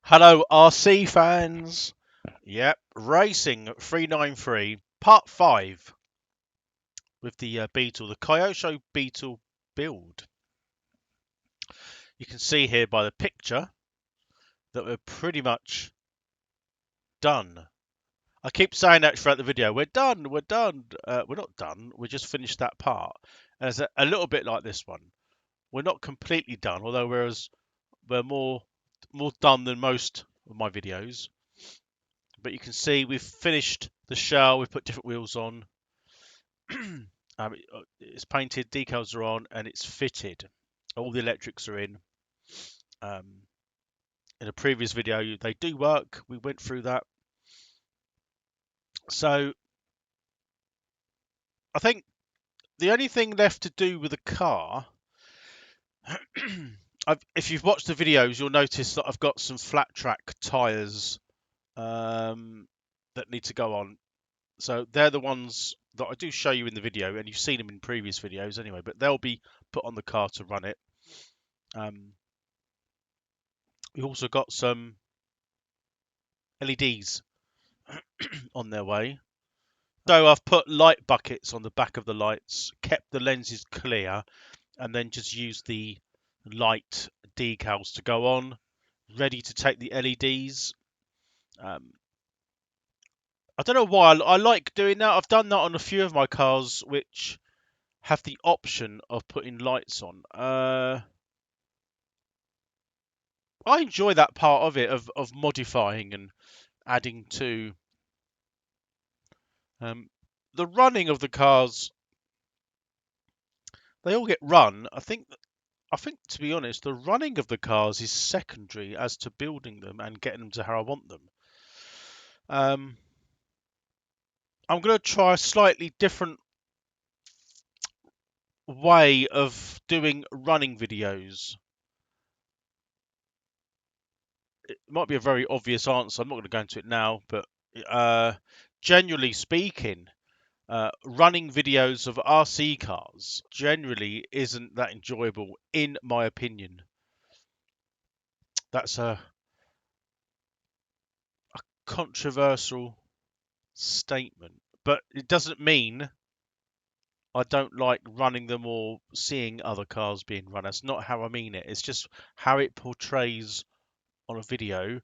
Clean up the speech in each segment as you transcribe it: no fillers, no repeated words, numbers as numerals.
Hello, RC fans. Yep, Racing 393, Part 5 with the Beetle, the Kyosho Beetle build. You can see here by the picture that we're pretty much done. I keep saying that throughout the video. We're done. We're done. We're not done. We just finished that part. And it's a little bit like this one. We're not completely done, although we're more done than most of my videos. But you can see we've finished the shell. We've put different wheels on. It's painted, decals are on, and it's fitted. All the electrics are in. In a previous video, they do work. We went through that. So I think the only thing left to do with the car, if you've watched the videos, you'll notice that I've got some flat track tyres that need to go on. So they're the ones that I do show you in the video, and you've seen them in previous videos anyway, but they'll be put on the car to run it. We've also got some LEDs on their way. So I've put light buckets on the back of the lights, kept the lenses clear, and then just used the light decals to go on, ready to take the LEDs. I don't know why I like doing that. I've done that on a few of my cars which have the option of putting lights on. I enjoy that part of it, of modifying and adding to. The running of the cars, they all get run. I think, to be honest, the running of the cars is secondary as to building them and getting them to how I want them. I'm going to try a slightly different way of doing running videos. It might be a very obvious answer. I'm not going to go into it now, but generally speaking, running videos of RC cars generally isn't that enjoyable, in my opinion. That's a controversial statement, but it doesn't mean I don't like running them or seeing other cars being run. That's not how I mean it. It's just how it portrays on a video.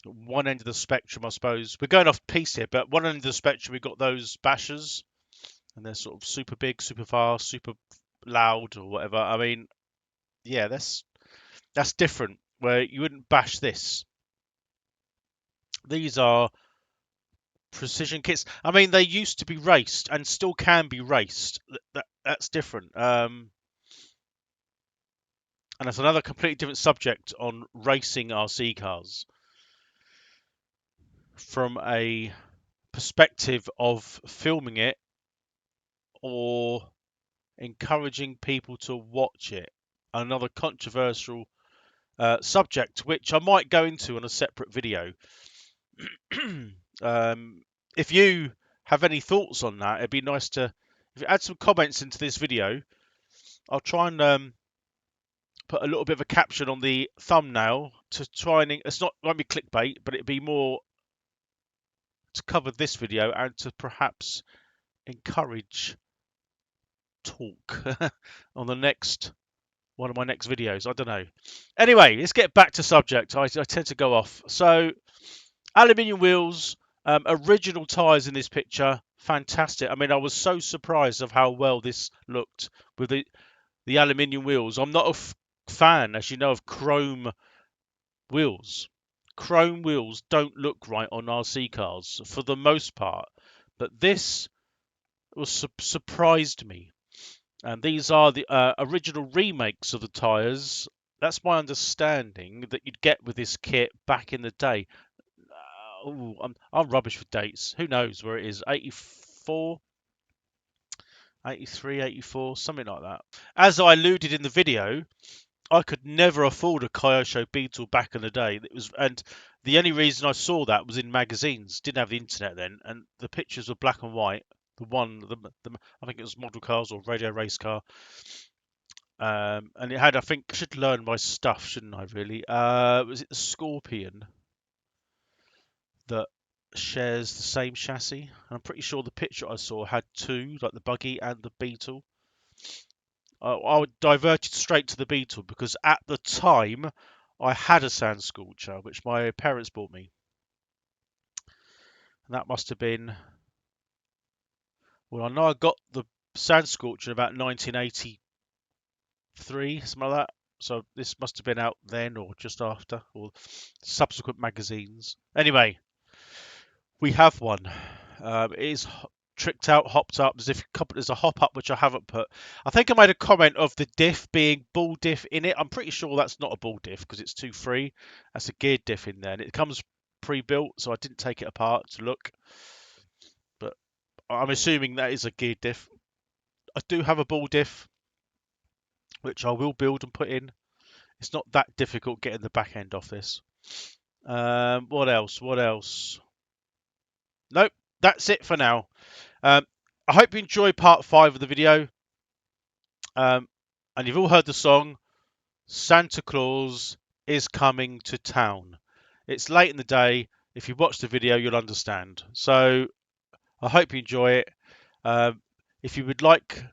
One end of the spectrum, I suppose. We're going off piece here, but one end of the spectrum, we've got those bashers, and they're sort of super big, super fast, super loud, or whatever. I mean, yeah, that's different. Where you wouldn't bash this. These are precision kits. I mean, they used to be raced and still can be raced. That's different. And that's another completely different subject on racing RC cars from a perspective of filming it or encouraging people to watch it. Another controversial subject, which I might go into on a separate video. If you have any thoughts on that, it'd be nice to if you add some comments into this video. I'll try and put a little bit of a caption on the thumbnail to try and won't be clickbait, but it'd be more to cover this video and to perhaps encourage talk on the next one of my next videos. I don't know. Anyway, let's get back to subject. I tend to go off. So, aluminium wheels, original tyres in this picture, fantastic. I mean, I was so surprised of how well this looked with the aluminium wheels. I'm not a fan, as you know, of chrome wheels. Chrome wheels don't look right on RC cars for the most part, but this surprised me. And these are the original remakes of the tyres. That's my understanding that you'd get with this kit back in the day. I'm rubbish with dates. Who knows where it is? 84, 83, 84, something like that. As I alluded in the video, I could never afford a Kyosho Beetle back in the day. And the only reason I saw that was in magazines. Didn't have the internet then, and the pictures were black and white. I think it was model cars or radio race car. And it had, I think, I should learn my stuff, shouldn't I? Really? Was it the Scorpion that shares the same chassis? And I'm pretty sure the picture I saw had two, like the buggy and the Beetle. I would diverted straight to the Beetle because at the time I had a Sand Sculpture which my parents bought me, and that must have been, well, I know I got the Sand Sculpture in about 1983, something like that. So this must have been out then or just after, or subsequent magazines. Anyway, we have one. It is tricked out, hopped up. There's a hop up which I haven't put. I think I made a comment of the diff being ball diff in it. I'm pretty sure that's not a ball diff because it's too free. That's a geared diff in there, and it comes pre-built, so I didn't take it apart to look. But I'm assuming that is a geared diff. I do have a ball diff, which I will build and put in. It's not that difficult getting the back end off this. What else? What else? Nope, that's it for now. I hope you enjoyed part 5 of the video. And you've all heard the song, Santa Claus is Coming to Town. It's late in the day. If you watch the video, you'll understand. So I hope you enjoy it. If you would like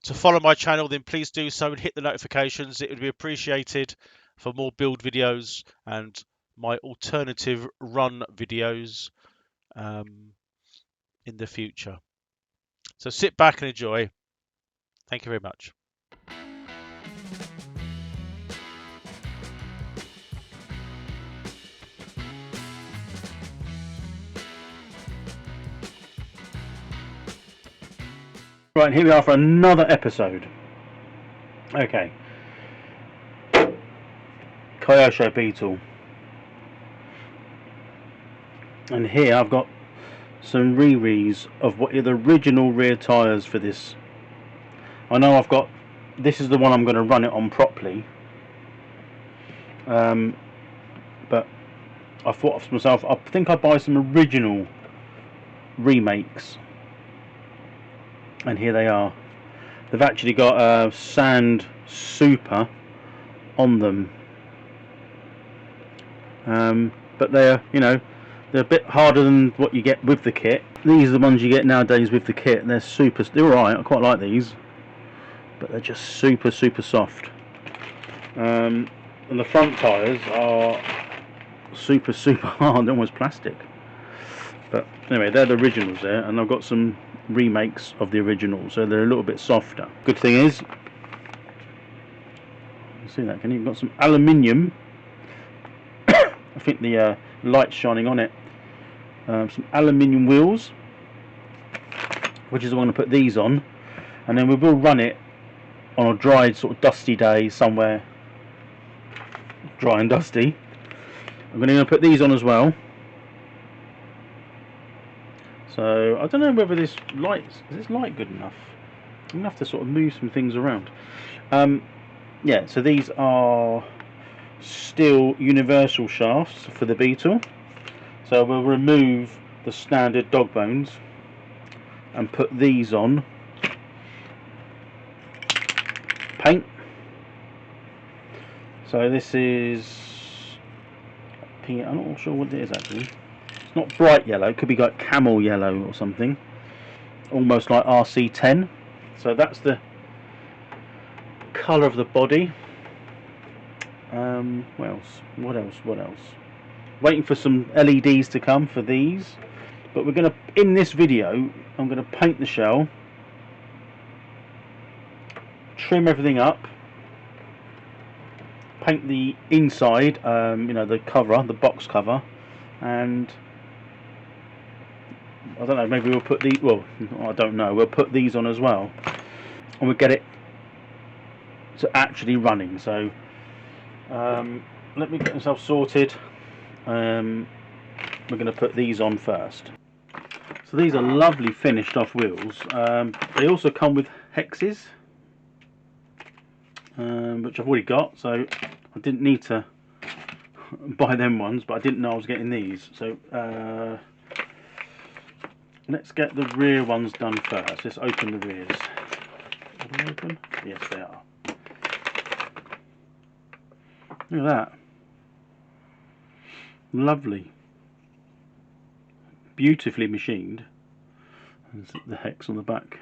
to follow my channel, then please do so and hit the notifications. It would be appreciated for more build videos and my alternative run videos in the future. So sit back and enjoy. Thank you very much. Right, here we are for another episode. Okay. Kyosho Beetle. And here I've got some re-rees of what are the original rear tyres for this. I know I've got, this is the one I'm going to run it on properly. But I thought to myself, I think I'd buy some original remakes. And here they are. They've actually got a Sand Super on them. But they're, you know, they're a bit harder than what you get with the kit. These are the ones you get nowadays with the kit. They're super, they're alright, I quite like these. But they're just super soft. And the front tyres are super hard, almost plastic. But anyway, they're the originals there, and I've got some remakes of the originals, so they're a little bit softer. Good thing is, you see that, can you? Got some aluminium. I think the light's shining on it. Some aluminium wheels, which is what I'm going to put these on, and then we will run it on a dry, sort of dusty day somewhere, dry and dusty. I'm going to put these on as well. So I don't know whether this light is this light good enough. I'm gonna have to sort of move some things around. Yeah, so these are steel universal shafts for the Beetle. So we'll remove the standard dog bones and put these on. Paint. So this is, I'm not sure what it is actually. It's not bright yellow, it could be like camel yellow or something. Almost like RC10. So that's the colour of the body. What else? Waiting for some LEDs to come for these. But we're going to, in this video, I'm going to paint the shell, trim everything up, paint the inside, you know, the cover, the box cover, and I don't know, maybe we'll put these, well, I don't know, we'll put these on as well, and we'll get it to actually running. So let me get myself sorted. We're going to put these on first. So these are lovely finished off wheels. They also come with hexes, which I've already got, so I didn't need to buy them ones, but I didn't know I was getting these. So let's get the rear ones done first. Let's open the rears. Are they open? Yes, they are. Look at that. Lovely. Beautifully machined. There's the hex on the back.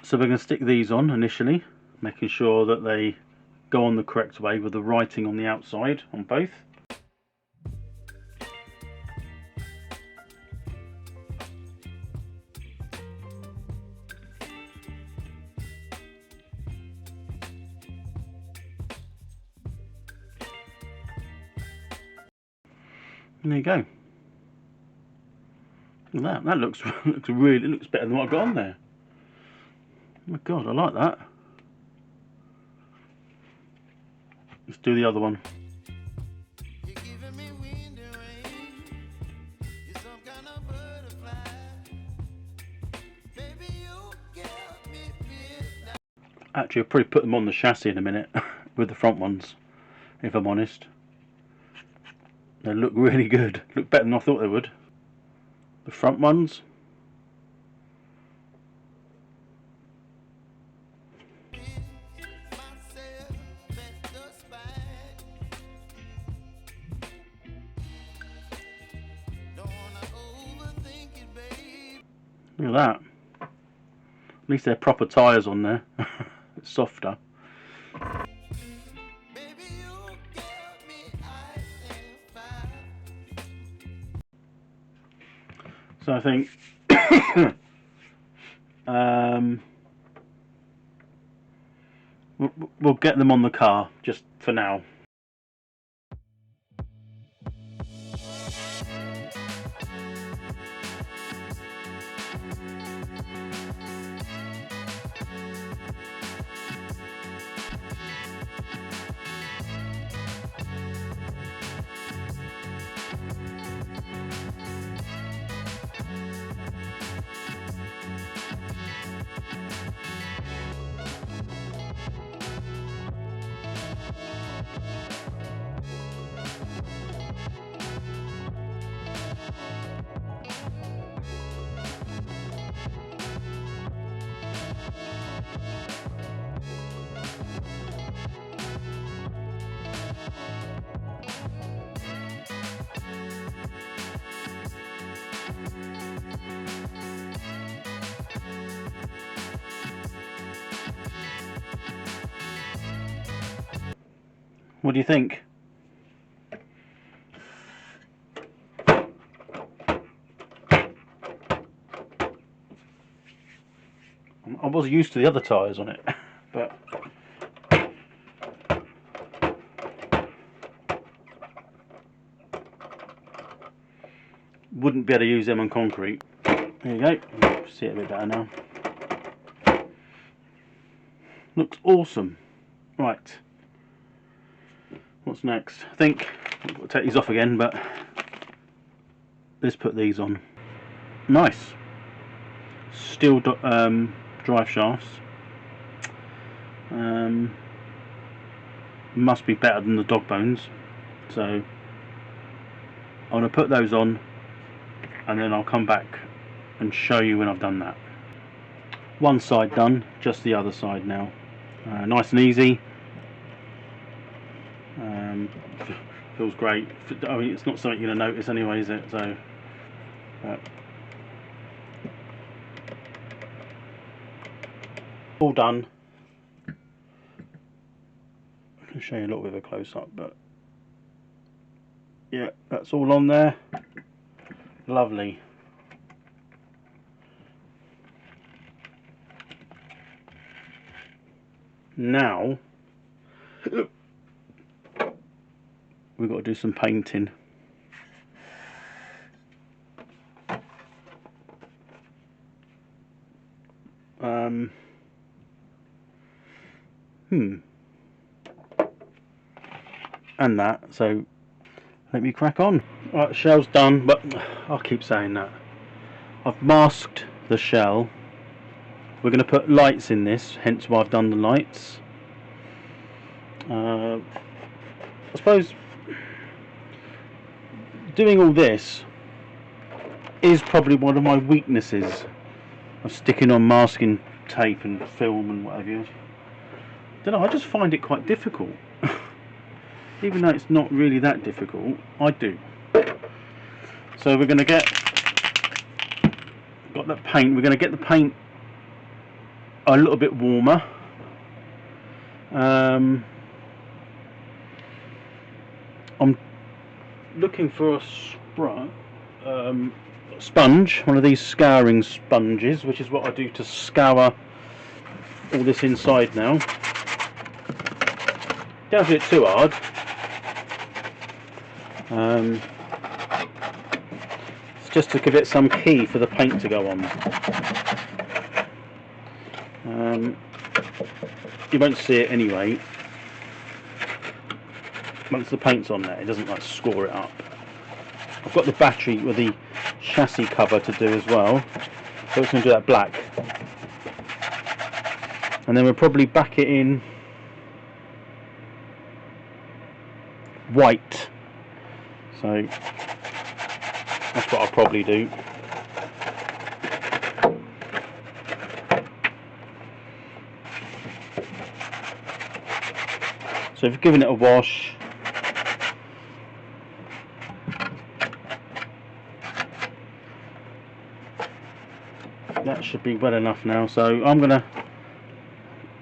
So we're going to stick these on initially, making sure that they go on the correct way with the writing on the outside on both. And there you go. Look at that. That looks looks better than what I got on there. Oh my god, I like that. Let's do the other one. Actually, I'll probably put them on the chassis in a minute with the front ones, if I'm honest. They look really good. Look better than I thought they would. The front ones. Look at that. At least they're proper tyres on there. It's softer. So I think we'll get them on the car just for now. What do you think? I was used to the other tyres on it, but wouldn't be able to use them on concrete. There you go. See it a bit better now. Looks awesome. Right. What's next? I think I've got to take these off again, but let's put these on. Nice. Steel drive shafts. Must be better than the dog bones. So I'm going to put those on, and then I'll come back and show you when I've done that. One side done, just the other side now. Nice and easy. Feels great. I mean, it's not something you're going to notice anyway, is it? So all done. I can show you a little bit of a close-up, but yeah, that's all on there. Lovely. Now we've got to do some painting. And that, so let me crack on. Right, the shell's done, but I'll keep saying that. I've masked the shell. We're going to put lights in this, hence why I've done the lights. I suppose doing all this is probably one of my weaknesses of sticking on masking tape and film and whatever. I don't know, I just find it quite difficult. Even though it's not really that difficult, I do. So we're going to got that paint, we're going to get the paint a little bit warmer. I'm looking for a sponge, one of these scouring sponges, which is what I do to scour all this inside now. Don't do it too hard. It's just to give it some key for the paint to go on. You won't see it anyway. Once the paint's on there, it doesn't like score it up. I've got the battery with the chassis cover to do as well, so it's going to do that black. And then we'll probably back it in white. So that's what I'll probably do. So if you've given it a wash, that should be well enough now. So I'm gonna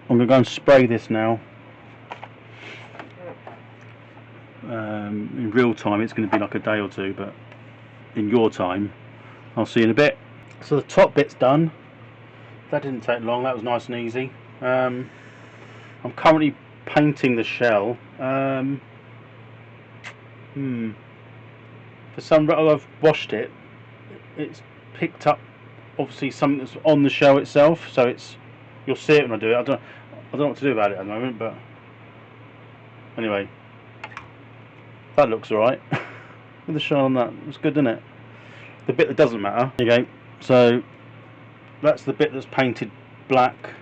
go and spray this now. In real time it's going to be like a day or two, but in your time I'll see you in a bit. So the top bit's done. That didn't take long, that was nice and easy. I'm currently painting the shell. For some reason, I've washed it. It's picked up obviously something that's on the shell itself, so it's, you'll see it when I do it. I don't know what to do about it at the moment, but anyway, that looks alright. With the shell on that, it's good, isn't it? The bit that doesn't matter. There you go. So that's the bit that's painted black.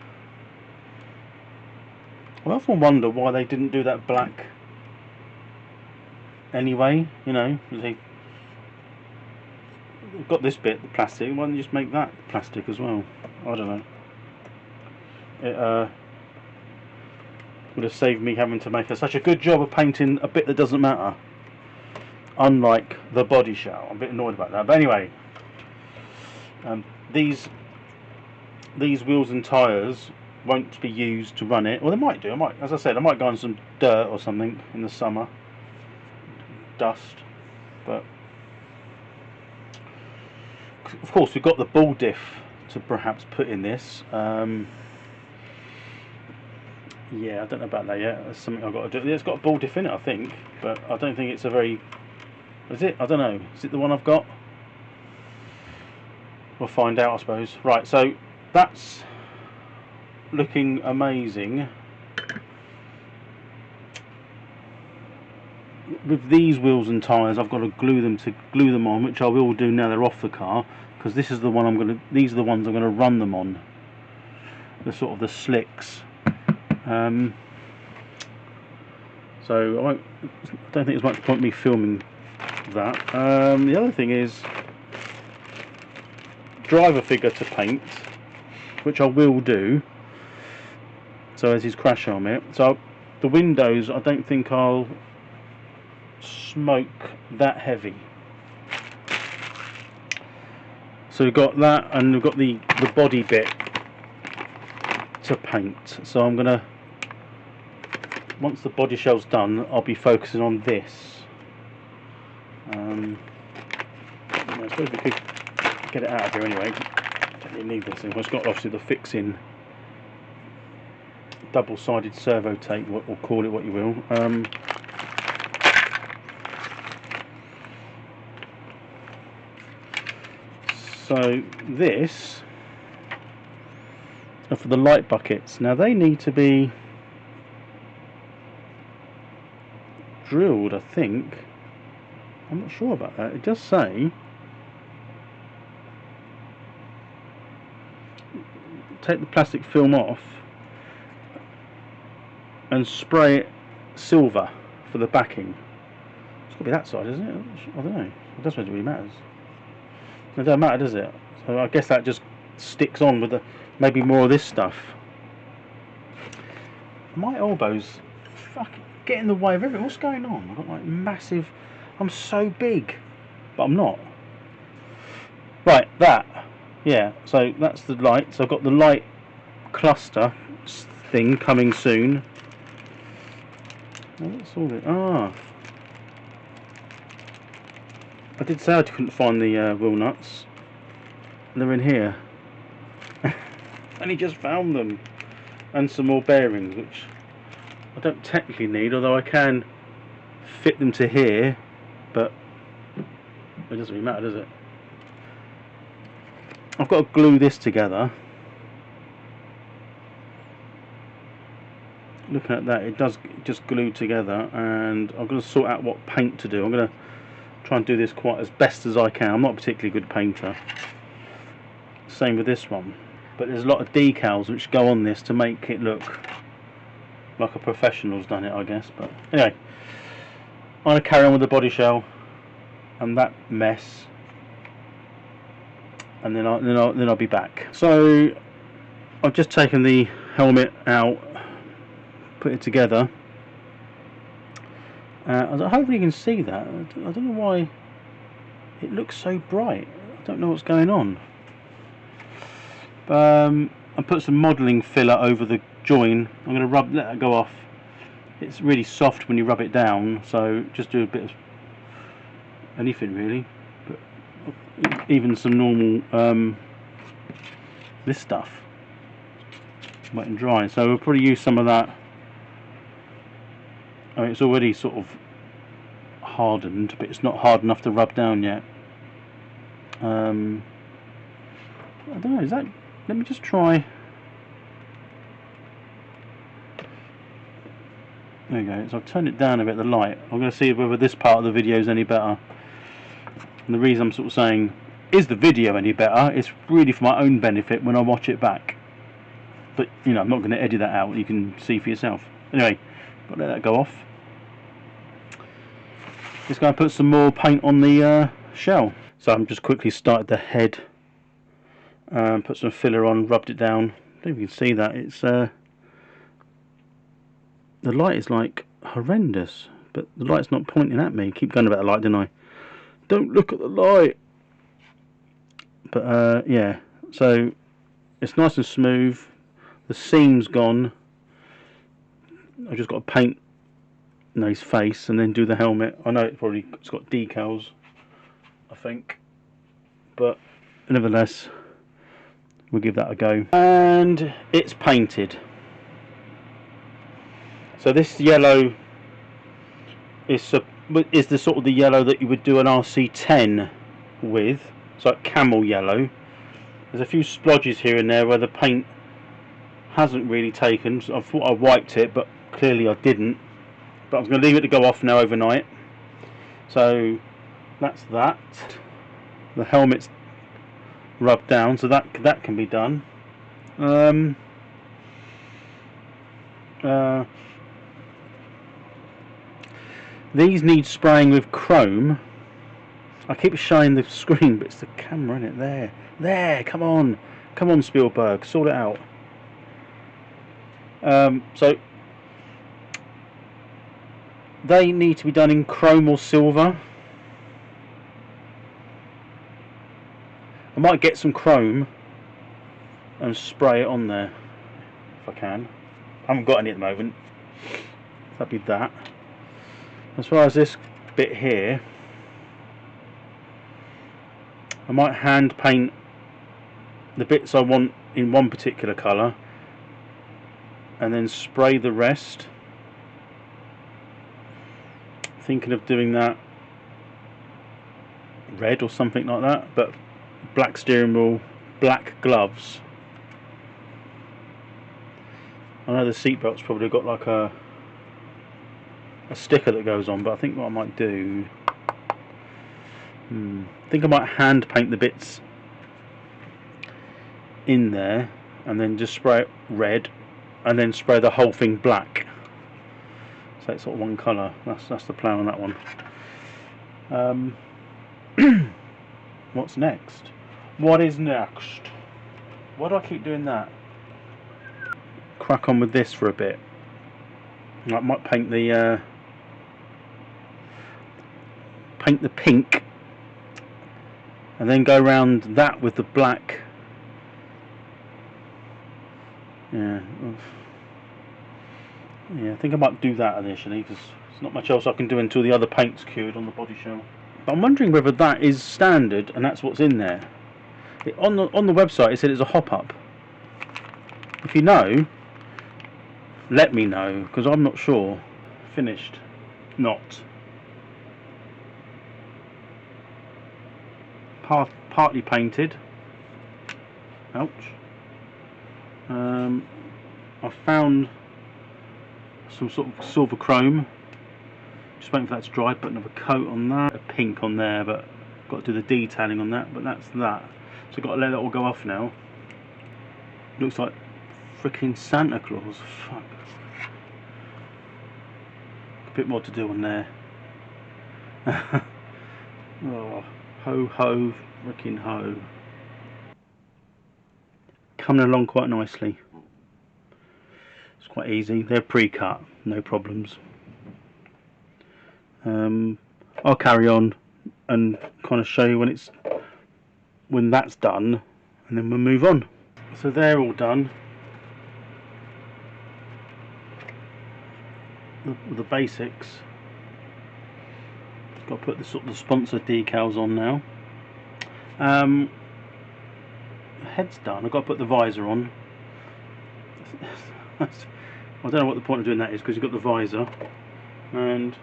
I often wonder why they didn't do that black anyway. You know, they've got this bit, the plastic. Why don't you just make that plastic as well? I don't know. It would have saved me having to make such a good job of painting a bit that doesn't matter. Unlike the body shell. I'm a bit annoyed about that. But anyway, these wheels and tyres won't be used to run it. Well, they might do. As I said, I might go on some dirt or something in the summer. Dust. But of course, we've got the ball diff to perhaps put in this. Yeah, I don't know about that yet. That's something I've got to do. It's got a ball diff in it, I think, but I don't think it's a very... Is it? I don't know. Is it the one I've got? We'll find out, I suppose. Right, so that's looking amazing. With these wheels and tyres, I've got to glue them on, which I will do now they're off the car, because this is the one these are the ones I'm going to run them on. The sort of the slicks. So I don't think there's much point me filming that. The other thing is driver figure to paint, which I will do. So as his crash helmet. So the windows, I don't think I'll smoke that heavy. So we've got that, and we've got the body bit to paint. So I'm gonna, once the body shell's done, I'll be focusing on this. I suppose we could get it out of here anyway. Don't really need this thing. It's got obviously the fixing double-sided servo tape, or call it what you will. So this are for the light buckets. Now they need to be drilled, I think. I'm not sure about that. It does say take the plastic film off and spray it silver for the backing. It's got to be that side, isn't it? I don't know. It doesn't really matter. It doesn't matter, does it? So I guess that just sticks on with maybe more of this stuff. My elbows fucking get in the way of everything. What's going on? I've got like massive... I'm so big, but I'm not. Right, that. Yeah, so that's the light. So I've got the light cluster thing coming soon. Oh, what's all it? Ah, I did say I couldn't find the wheel nuts. They're in here. Only just found them. And some more bearings, which I don't technically need, although I can fit them to here, but it doesn't really matter, does it? I've got to glue this together. Looking at that, it does just glue together, and I'm going to sort out what paint to do. I'm going to try and do this quite as best as I can. I'm not a particularly good painter. Same with this one, but there's a lot of decals which go on this to make it look like a professional's done it, I guess. But anyway, I'm going to carry on with the body shell and that mess, and then I'll be back. So I've just taken the helmet out, put it together. Hopefully you can see that. I don't know why it looks so bright. I don't know what's going on. I put some modelling filler over the join. I'm going to let that go off. It's really soft when you rub it down, so just do a bit of anything really, but even some normal this stuff, wet and dry. So we'll probably use some of that. I mean, it's already sort of hardened, but it's not hard enough to rub down yet. I don't know, is that... Let me just try... There we go, so I've turned it down a bit, the light. I'm going to see whether this part of the video is any better. And the reason I'm sort of saying, is the video any better? It's really for my own benefit when I watch it back. But, you know, I'm not going to edit that out, you can see for yourself. Anyway, got to let that go off. Just going to put some more paint on the shell. So I'm just quickly started the head, put some filler on, rubbed it down. I don't know if you can see that. It's the light is like horrendous, but the light's not pointing at me. Keep going about the light, didn't I? Don't look at the light. But yeah, so it's nice and smooth. The seam's gone. I've just got to paint his face and then do the helmet. I know it's got decals, I think, but nevertheless we'll give that a go. And it's painted. So this yellow is the sort of the yellow that you would do an RC10 with. It's like camel yellow. There's a few splodges here and there where the paint hasn't really taken. So I thought I wiped it, but clearly I didn't. But I was going to leave it to go off now overnight. So that's that. The helmet's rubbed down, so that can be done. These need spraying with chrome. I keep showing the screen, but it's the camera, isn't it? There, come on Spielberg, sort it out. So they need to be done in chrome or silver. I might get some chrome and spray it on there if I can. I haven't got any at the moment. That'd be that. As far as this bit here, I might hand paint the bits I want in one particular colour and then spray the rest. Thinking of doing that red or something like that, but black steering wheel, black gloves. I know the seatbelt's probably got like a sticker that goes on, but I think what I might do, I think I might hand paint the bits in there and then just spray it red and then spray the whole thing black, so it's sort of one colour. That's the plan on that one. What's next? What is next? Why do I keep doing that? Crack on with this for a bit. I might paint the pink, and then go around that with the black. Yeah, I think I might do that initially, because there's not much else I can do until the other paint's cured on the body shell. But I'm wondering whether that is standard and that's what's in there. On the website it said it's a hop-up. If you know, let me know, because I'm not sure. Finished. Not. Partly painted. Ouch. I found some sort of silver chrome. Just waiting for that to dry. Put another coat on that. A pink on there, but got to do the detailing on that. But that's that. So I've got to let that all go off now. Looks like freaking Santa Claus. Fuck. A bit more to do on there. Oh, ho ho, freaking ho. Coming along quite nicely. It's quite easy. They're pre-cut, no problems. I'll carry on and kind of show you when that's done, and then we'll move on. So they're all done. The basics. Got to put the sort of sponsor decals on now. Head's done. I've got to put the visor on. I don't know what the point of doing that is, because you've got the visor, and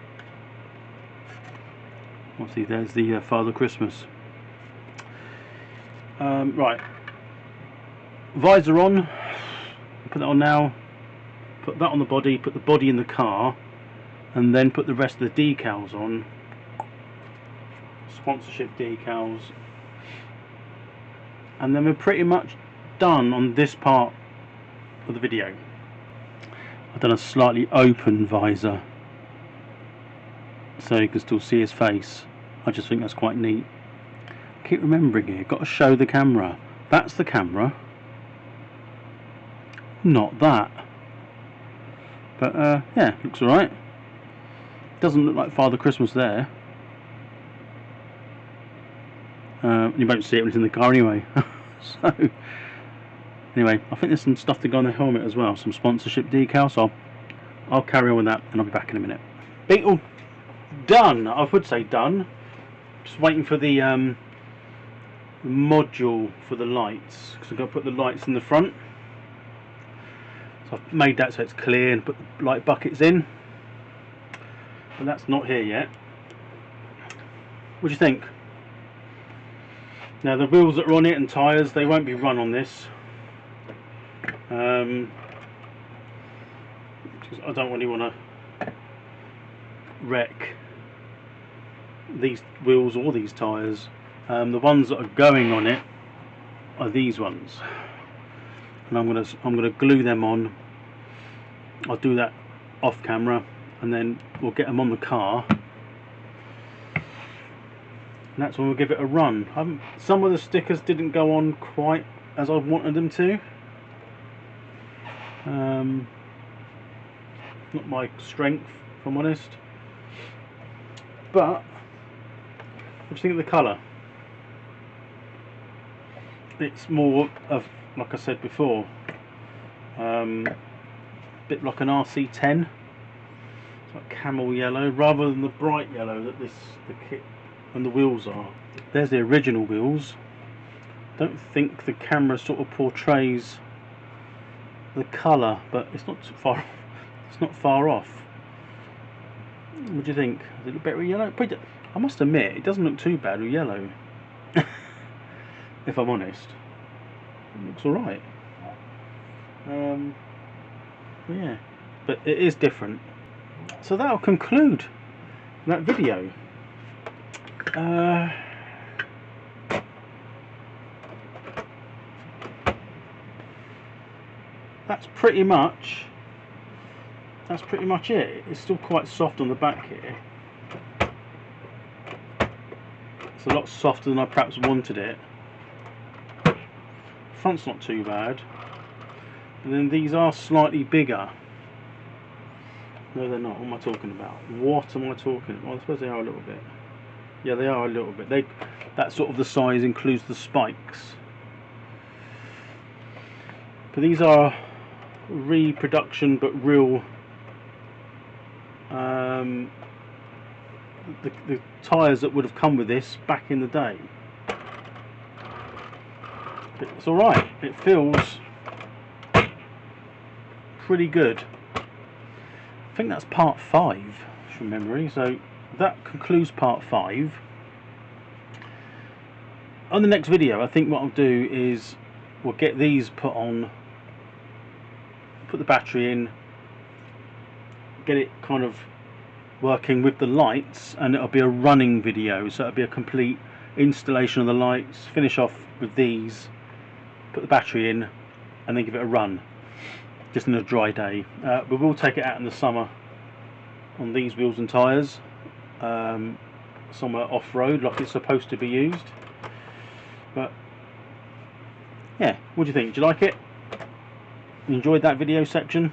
obviously there's the Father Christmas. Right, visor on. Put that on now. Put that on the body. Put the body in the car, and then put the rest of the decals on. Sponsorship decals, and then we're pretty much done on this part of the video. I've done a slightly open visor so you can still see his face. I just think that's quite neat. I keep remembering here, got to show the camera. That's the camera, not that. But yeah, looks alright. Doesn't look like Father Christmas there. You won't see it when it's in the car anyway. So anyway, I think there's some stuff to go on the helmet as well, some sponsorship decals, so I'll carry on with that and I'll be back in a minute. Beetle done, I would say done. Just waiting for the module for the lights, because I've got to put the lights in the front. So I've made that so it's clear and put the light buckets in. But that's not here yet. What do you think? Now the wheels that are on it and tyres, they won't be run on this. Because I don't really want to wreck these wheels or these tyres. The ones that are going on it are these ones, and I'm gonna glue them on. I'll do that off camera, and then we'll get them on the car. And that's when we'll give it a run. Some of the stickers didn't go on quite as I wanted them to. Not my strength, if I'm honest. But what do you think of the colour? It's more of, like I said before, a bit like an RC10. It's like camel yellow, rather than the bright yellow that the kit and the wheels are. There's the original wheels. Don't think the camera sort of portrays the colour, but it's not too far. It's not far off. What do you think? Is it a bit yellow? I must admit, it doesn't look too bad with yellow. If I'm honest, it looks alright. Yeah, but it is different. So that'll conclude that video. That's pretty much it. It's still quite soft on the back here. It's a lot softer than I perhaps wanted it. front's not too bad. And then these are slightly bigger. No, they're not. What am I talking about? What am I talking about? Well, I suppose they are a little bit. Yeah, they are a little bit. That sort of the size includes the spikes. But these are reproduction, but real. The tyres that would have come with this back in the day. But it's alright. It feels pretty good. I think that's part 5 from memory. So that concludes part 5. On the next video, I think what I'll do is we'll get these put on, put the battery in, get it kind of working with the lights, and it'll be a running video. So it'll be a complete installation of the lights, finish off with these, put the battery in, and then give it a run just on a dry day. We will take it out in the summer on these wheels and tyres, somewhere off-road like it's supposed to be used. But yeah, what do you think? Do you like it? You enjoyed that video section?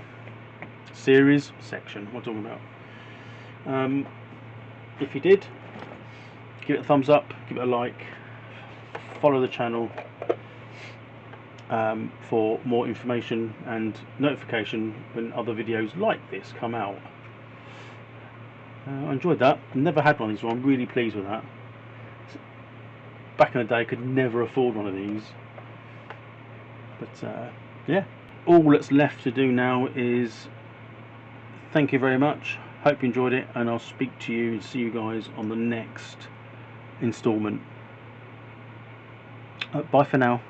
Series? Section, what am I talking about? If you did, give it a thumbs up, give it a like, follow the channel for more information and notification when other videos like this come out. I enjoyed that. Never had one of these, so I'm really pleased with that. Back in the day, I could never afford one of these. But yeah, all that's left to do now is thank you very much. Hope you enjoyed it, and I'll speak to you and see you guys on the next installment. Bye for now.